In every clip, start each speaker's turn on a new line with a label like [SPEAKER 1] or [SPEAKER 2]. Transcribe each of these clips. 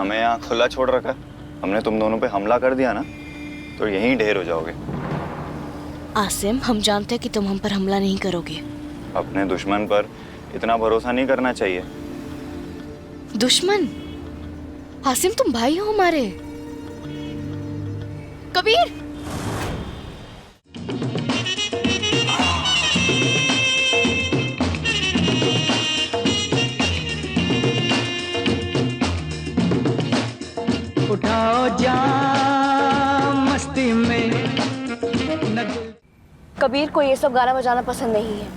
[SPEAKER 1] हमें यहाँ खुला छोड़ रखा है। हमने तुम दोनों पे हमला कर दिया ना तो यहीं ढेर हो जाओगे।
[SPEAKER 2] आसिम, हम जानते हैं कि तुम हम पर हमला नहीं करोगे।
[SPEAKER 1] अपने दुश्मन पर इतना भरोसा नहीं करना चाहिए।
[SPEAKER 2] दुश्मन? आसिम, तुम भाई हो हमारे। कबीर!
[SPEAKER 3] उठाओ जाम मस्ती में।
[SPEAKER 4] कबीर को ये सब गाना बजाना पसंद नहीं है।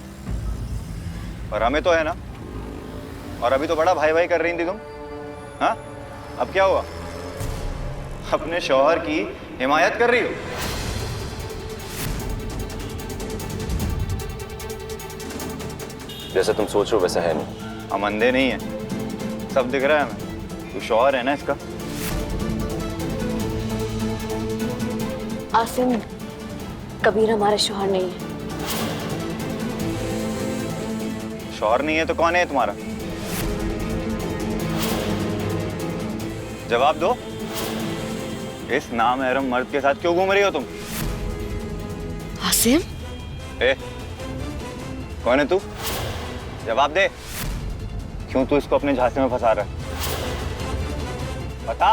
[SPEAKER 1] और हमें तो है ना। और अभी तो बड़ा भाई भाई कर रही थी तुम। हाँ, अब क्या हुआ? अपने शौहर की हिमायत कर रही हो।
[SPEAKER 5] जैसे तुम सोच रहे हो वैसा है नहीं।
[SPEAKER 1] हम अंधे नहीं है, सब दिख रहा है हमें। तू शौहर है ना इसका।
[SPEAKER 4] आसिम, कबीर हमारा शौहर नहीं है।
[SPEAKER 1] शौहर नहीं है तो कौन है तुम्हारा? जवाब दो। इस नामहरम मर्द के साथ क्यों घूम रही हो तुम?
[SPEAKER 2] आसिम?
[SPEAKER 1] ए, कौन है तू? जवाब दे। क्यों तू इसको अपने झांसे में फंसा रहा है? बता।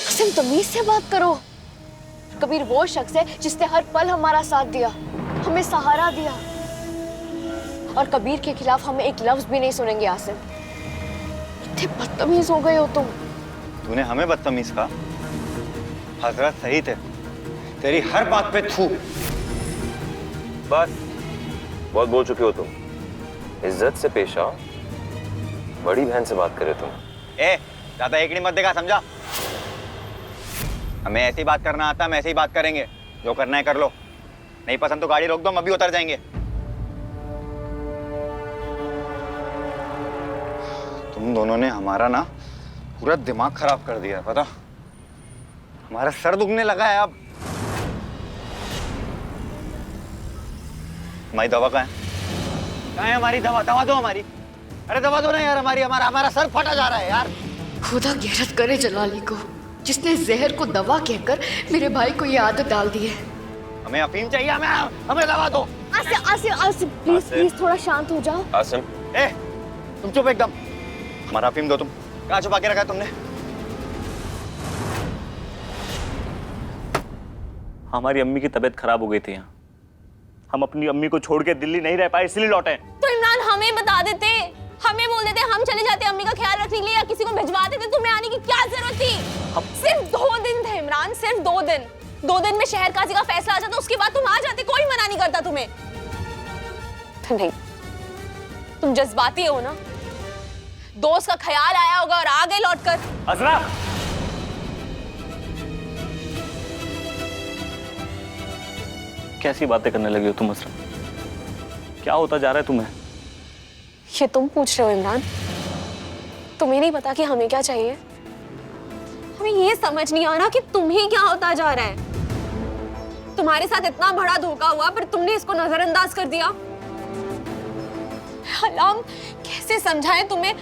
[SPEAKER 4] आसिम, तमीज से बात करो। कबीर वो शख्स है जिसने हर पल हमारा साथ दिया, हमें सहारा दिया। और कबीर के खिलाफ हमें एक लफ्ज भी नहीं सुनेंगे। आसिम, इतने बदतमीज हो गए हो तुम।
[SPEAKER 1] तूने हमें बदतमीज कहा? हजरत सही थे, तेरी हर बात पे थू।
[SPEAKER 5] बस बहुत बोल चुके हो तुम। इज्जत से पेश आओ। बड़ी बहन से बात करे तुम।
[SPEAKER 1] ए, ज्यादा एकड़ी मत देगा, समझा? हमें ऐसी बात करना आता है, हम ऐसे ही बात करेंगे। जो करना है कर लो, नहीं पसंद तो गाड़ी रोक दो, हम अभी उतर जाएंगे। तुम दोनों ने हमारा ना पूरा दिमाग खराब कर दिया है, पता? हमारा सर दुखने लगा है अब। हमारी दवा कहाँ है? कहाँ है हमारी दवा? दवा दो हमारी। अरे दवा दो ना यार हमारी। हमारा सर फटा जा रहा है यार।
[SPEAKER 2] खुदा गैरत करे जलाली को, जिसने जहर को दवा कहकर मेरे भाई को ये आदत डाल दी है।
[SPEAKER 1] हमें अफीम चाहिए, हमें दवा दो।
[SPEAKER 4] आसिम, आसिम, आसिम, प्लीज प्लीज थोड़ा शांत हो जाओ।
[SPEAKER 5] आसिम,
[SPEAKER 1] ए, तुम चुप एकदम। हमारा अफीम दो तुम। कहाँ छुपा के रखा है तुमने?
[SPEAKER 6] हमारी अम्मी की तबीयत खराब हो गई थी यहाँ। हम अपनी अम्मी को छोड़ के दिल्ली नहीं रह पाए, इसलिए लौटे।
[SPEAKER 4] तो इमरान हमें बता देते, हमें बोल देते, हम चले जाते अम्मी का ख्याल रखने के लिए, या किसी को भिजवा देते। तुम्हें आने की क्या जरूरत थी? सिर्फ 2 दिन थे इमरान, सिर्फ 2 दिन। 2 दिन में शहर काजी का फैसला आ जाता, उसके बाद तुम आ जाते, कोई मना नहीं करता तुम्हें। नहीं, तुम जज्बाती हो ना। दोस्त का ख्याल आया होगा और आ गए लौटकर।
[SPEAKER 6] अजरा, कैसी बातें करने लगी हो तुम अजरा? क्या होता जा रहा है तुम्हें?
[SPEAKER 4] ये तुम पूछ रहे हो इमरान? तुम्हें नहीं पता कि हमें क्या चाहिए? हमें ये समझ नहीं आ रहा कि तुम्हें क्या होता जा रहा है। तुम्हारे साथ इतना बड़ा धोखा हुआ पर तुमने इसको नजरअंदाज कर दिया। अल्लाह, कैसे समझाएं तुम्हें?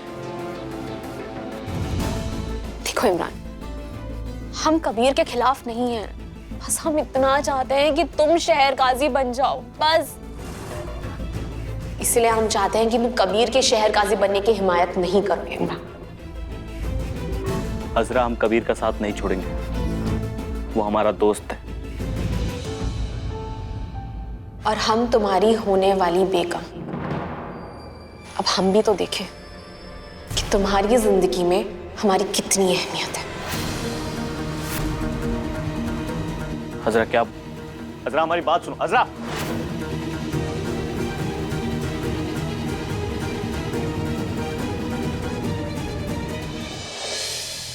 [SPEAKER 4] देखो इमरान, हम कबीर के खिलाफ नहीं हैं। बस हम इतना चाहते हैं कि तुम शहर काजी बन जाओ, बस। इसलिए हम चाहते हैं कि तुम कबीर के शहर काजी बनने की हिमायत नहीं करो इमरान।
[SPEAKER 6] अजरा, हम कबीर का साथ नहीं छोड़ेंगे। वो हमारा दोस्त है।
[SPEAKER 4] और हम तुम्हारी होने वाली बेगम। अब हम भी तो देखें कि तुम्हारी जिंदगी में हमारी कितनी अहमियत है।
[SPEAKER 6] अजरा, क्या? अजरा, हमारी बात सुनो। अजरा,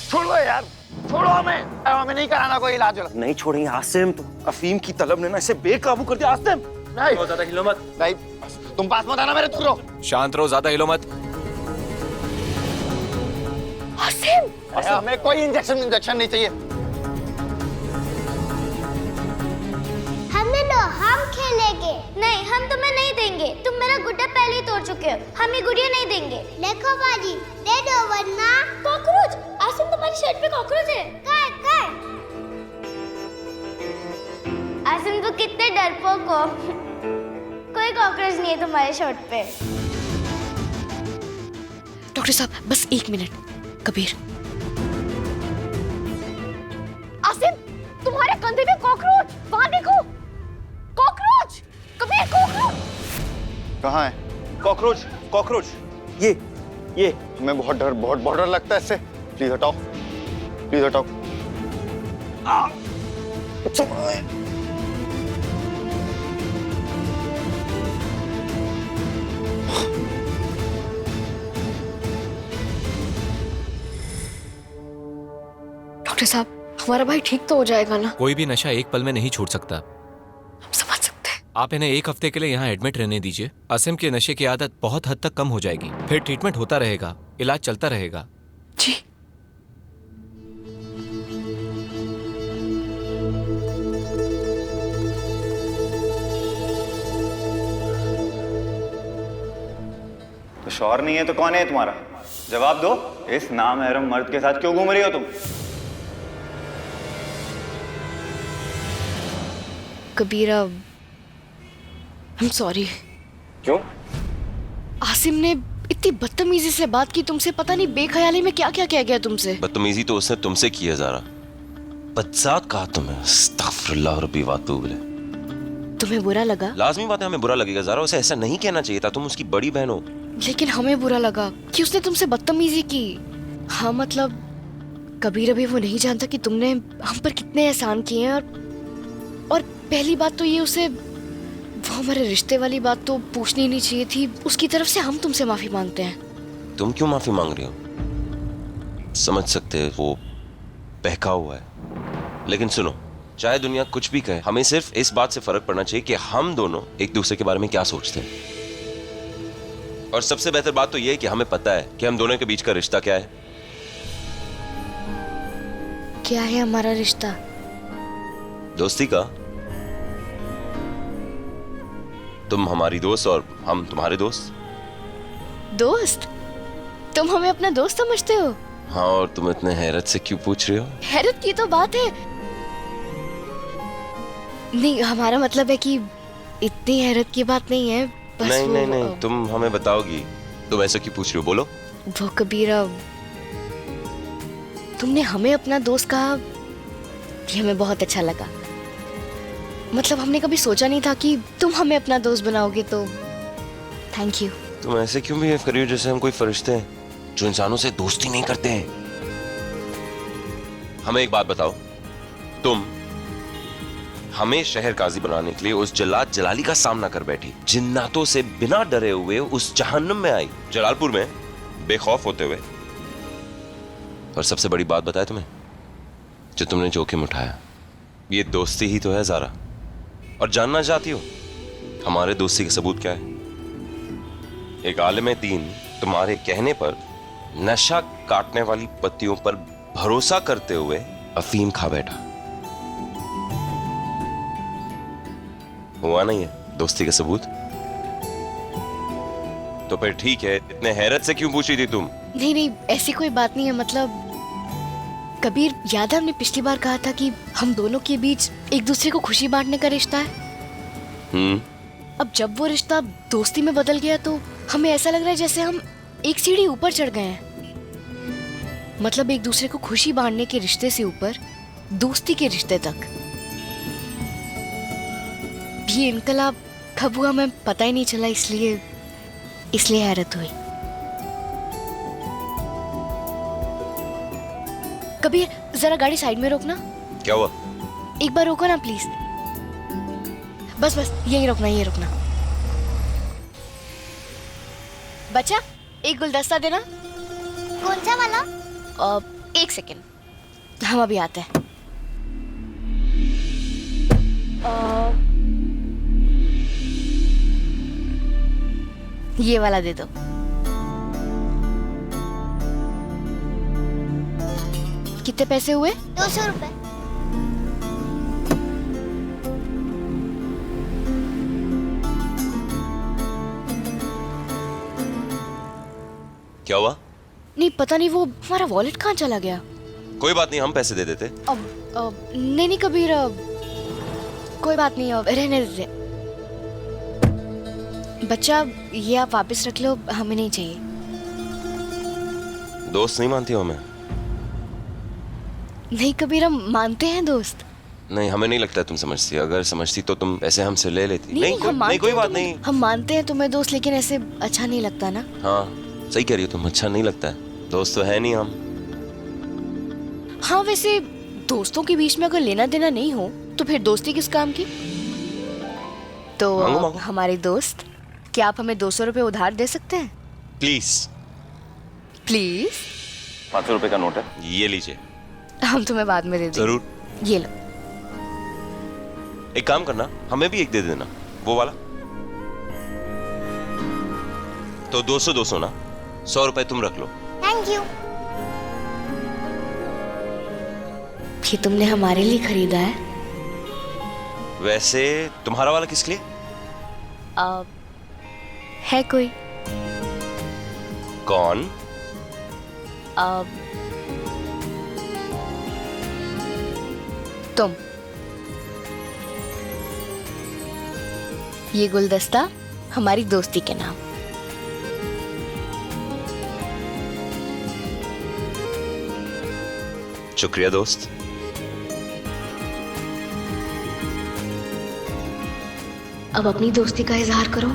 [SPEAKER 1] छोड़ो यार, छोड़ो हमें नहीं कराना कोई इलाज।
[SPEAKER 6] नहीं छोड़ेंगे आसिम। तो अफीम की तलब ने ना इसे बेकाबू कर दिया। आसिम,
[SPEAKER 1] नहीं,
[SPEAKER 5] ज्यादा हिलो मत।
[SPEAKER 1] नहीं, तुम पास मत आना मेरे। दूर रहो।
[SPEAKER 5] शांत रहो, ज्यादा हिलो मत।
[SPEAKER 4] आसिम,
[SPEAKER 1] हमें कोई इंजेक्शन नहीं चाहिए।
[SPEAKER 7] हमने दो हम खेलेंगे। नहीं, हम तुम्हें नहीं देंगे। तुम मेरा गुड्डा पहले ही तोड़ चुके हो। हम ये गुड़िया नहीं देंगे। देखो बाजी, दे दो वरना। कॉकरोच! आसिम, तुम्हारी शर्ट पे कॉकरोच है। कर। आसिम, तो कितने डरपोक हो। कोई कॉकरोच नहीं है तुम्हारे शर्ट पे।
[SPEAKER 2] डॉक्टर साहब, बस 1 मिनट। कबीर,
[SPEAKER 4] आसिम, तुम्हारे कंधे में कॉकरोच, वहां देखो, कॉकरोच। कबीर, कॉकरोच।
[SPEAKER 1] कहाँ है कॉकरोच? कॉकरोच ये तुम्हें बहुत डर लगता है इससे। प्लीज हटाओ, प्लीज हटाओ।
[SPEAKER 2] डॉक्टर साहब, हमारा भाई ठीक तो हो जाएगा ना?
[SPEAKER 8] कोई भी नशा एक पल में नहीं छोड़ सकता।
[SPEAKER 2] हम समझ सकते हैं।
[SPEAKER 8] आप इन्हें 1 हफ्ते के लिए यहाँ एडमिट रहने दीजिए। असीम के नशे की आदत बहुत हद तक कम हो जाएगी। फिर ट्रीटमेंट होता रहेगा, इलाज चलता रहेगा।
[SPEAKER 2] जी।
[SPEAKER 1] तो शौहर नहीं है तो कौन है तुम्हारा? जवाब दो। इस नामहरम मर्द के साथ क्यों घूम रही हो तुम?
[SPEAKER 2] Kabir, I'm sorry।
[SPEAKER 5] क्यों?
[SPEAKER 2] आसिम ने इतनी बदतमीजी से बात की तुमसे, पता नहीं बेख्याली में क्या क्या कह गया तुमसे।
[SPEAKER 5] बदतमीजी तो उसने तुमसे की है ज़ारा। बदसात कहा तुम्हें। अस्तगफिरुल्लाह रब्बी वातूब इलैह।
[SPEAKER 2] तुम्हें बुरा लगा?
[SPEAKER 5] लाजमी बात है, हमें बुरा लगेगा ज़ारा। उसे ऐसा नहीं कहना चाहिए था। तुम उसकी बड़ी बहन हो।
[SPEAKER 2] लेकिन हमें बुरा लगा कि उसने तुमसे बदतमीजी की। हाँ मतलब कबीर अभी वो नहीं जानता कि तुमने हम पर कितने एहसान किए हैं। और पहली बात तो ये, उसे वो हमारे रिश्ते वाली बात तो पूछनी नहीं चाहिए थी। उसकी तरफ से हम तुमसे माफी मांगते हैं।
[SPEAKER 5] तुम क्यों माफी मांग रही हो? समझ सकते हैं वो बहका हुआ है, लेकिन सुनो, चाहे दुनिया कुछ भी कहे, हमें सिर्फ इस बात से फर्क पड़ना चाहिए कि हम दोनों एक दूसरे के बारे में क्या सोचते हैं। और सबसे बेहतर बात तो यह है कि हमें पता है कि हम दोनों के बीच का रिश्ता क्या है।
[SPEAKER 2] क्या है हमारा रिश्ता?
[SPEAKER 5] दोस्ती का। तुम हमारी दोस्त और हम तुम्हारे दोस्त।
[SPEAKER 2] दोस्त? तुम हमें अपना दोस्त समझते हो?
[SPEAKER 5] हाँ, और तुम इतने हैरत से क्यों पूछ रहे हो?
[SPEAKER 2] हैरत की तो बात है नहीं, हमारा मतलब है कि इतनी हैरत की बात नहीं है। बस
[SPEAKER 5] नहीं, तुम हमें बताओगी। तुम ऐसा क्यों पूछ रही हो? बोलो।
[SPEAKER 2] वो कबीरा, तुमने हमें अपना दोस्त कहा, ये हमें बहुत अच्छा लगा। मतलब हमने कभी सोचा नहीं था कि तुम हमें अपना दोस्त बनाओगे, तो थैंक यू।
[SPEAKER 5] तुम ऐसे क्यों बिहेव कर रही हो जैसे हम कोई फरिश्ते हैं जो इंसानों से दोस्ती नहीं करते हैं? हमें एक बात बताओ, तुम हमें शहर काजी बनाने के लिए उस जल्लाद जलाली का सामना कर बैठी, जिन्नातों से बिना डरे हुए उस जहन्नुम में आई, जलालपुर में बेखौफ होते हुए। और सबसे बड़ी बात बताए तुम्हें, जो तुमने जोखिम उठाया, ये दोस्ती ही तो है ज़ारा। और जानना चाहती हो हमारे दोस्ती का सबूत क्या है? एक आलिम दीन तुम्हारे कहने पर नशा काटने वाली पत्तियों पर भरोसा करते हुए अफीम खा बैठा। हुआ नहीं है दोस्ती का सबूत? तो फिर ठीक है, इतने हैरत से क्यों पूछी थी तुम?
[SPEAKER 2] नहीं, ऐसी कोई बात नहीं है। मतलब कबीर, याद है हमने पिछली बार कहा था कि हम दोनों के बीच एक दूसरे को खुशी बांटने का रिश्ता है। अब जब वो रिश्ता दोस्ती में बदल गया तो हमें ऐसा लग रहा है जैसे हम एक सीढ़ी ऊपर चढ़ गए हैं। मतलब एक दूसरे को खुशी बांटने के रिश्ते से ऊपर दोस्ती के रिश्ते तक। ये इनकलाब कब हुआ मैं पता ही नहीं चला, इसलिए हैरत हुई। कबीर, जरा गाड़ी साइड में रोकना।
[SPEAKER 5] क्या हुआ?
[SPEAKER 2] एक बार रोको ना प्लीज। बस यही रोकना। बच्चा, एक गुलदस्ता देना।
[SPEAKER 7] कौन सा वाला?
[SPEAKER 2] 1 सेकेंड, हम अभी आते हैं। ये वाला दे दो। कितने पैसे हुए?
[SPEAKER 7] 200 रुपए।
[SPEAKER 5] क्या हुआ?
[SPEAKER 2] नहीं पता नहीं, वो हमारा वॉलेट कहाँ चला गया।
[SPEAKER 5] कोई बात नहीं, हम पैसे दे देते।
[SPEAKER 2] नहीं नहीं कबीर, कोई बात नहीं, रहने देते। बच्चा ये आप वापस रख लो, हमें नहीं चाहिए।
[SPEAKER 5] दोस्त नहीं मानती हो हमें?
[SPEAKER 2] नहीं कबीर, हम मानते हैं दोस्त।
[SPEAKER 5] नहीं, हमें नहीं लगता तुम समझती। अगर समझती तो तुम पैसे हमसे ले लेती।
[SPEAKER 2] नहीं, हम मानते
[SPEAKER 5] कोई
[SPEAKER 2] हैं
[SPEAKER 5] बात
[SPEAKER 2] तुम्हें,
[SPEAKER 5] नहीं।
[SPEAKER 2] हम मानते हैं तुम्हें दोस्त, लेकिन ऐसे अच्छा नहीं लगता ना।
[SPEAKER 5] हाँ सही कह रही हो तुम, अच्छा नहीं लगता है। दोस्त तो है नहीं हम।
[SPEAKER 2] हाँ वैसे दोस्तों के बीच में अगर लेना देना नहीं हो तो फिर दोस्ती किस काम की। तो
[SPEAKER 5] मांगो, मांगो।
[SPEAKER 2] हमारे दोस्त, क्या आप हमें 200 रुपए उधार दे सकते हैं
[SPEAKER 5] प्लीज।
[SPEAKER 2] प्लीज?
[SPEAKER 1] 500 रुपए का नोट है।
[SPEAKER 5] ये लीजिए।
[SPEAKER 2] हम तुम्हें बाद में दे देंगे।
[SPEAKER 5] जरूर।
[SPEAKER 2] ये लो।
[SPEAKER 5] एक काम करना, हमें भी एक दे देना, वो वाला। तो 200 ना, 100 रुपए तुम रख लो।
[SPEAKER 7] Thank you.
[SPEAKER 2] ये तुमने हमारे लिए खरीदा है?
[SPEAKER 5] वैसे तुम्हारा वाला किस लिए?
[SPEAKER 2] है कोई?
[SPEAKER 5] कौन?
[SPEAKER 2] तुम। ये गुलदस्ता हमारी दोस्ती के नाम।
[SPEAKER 5] शुक्रिया दोस्त।
[SPEAKER 2] अब अपनी दोस्ती का इजहार करो।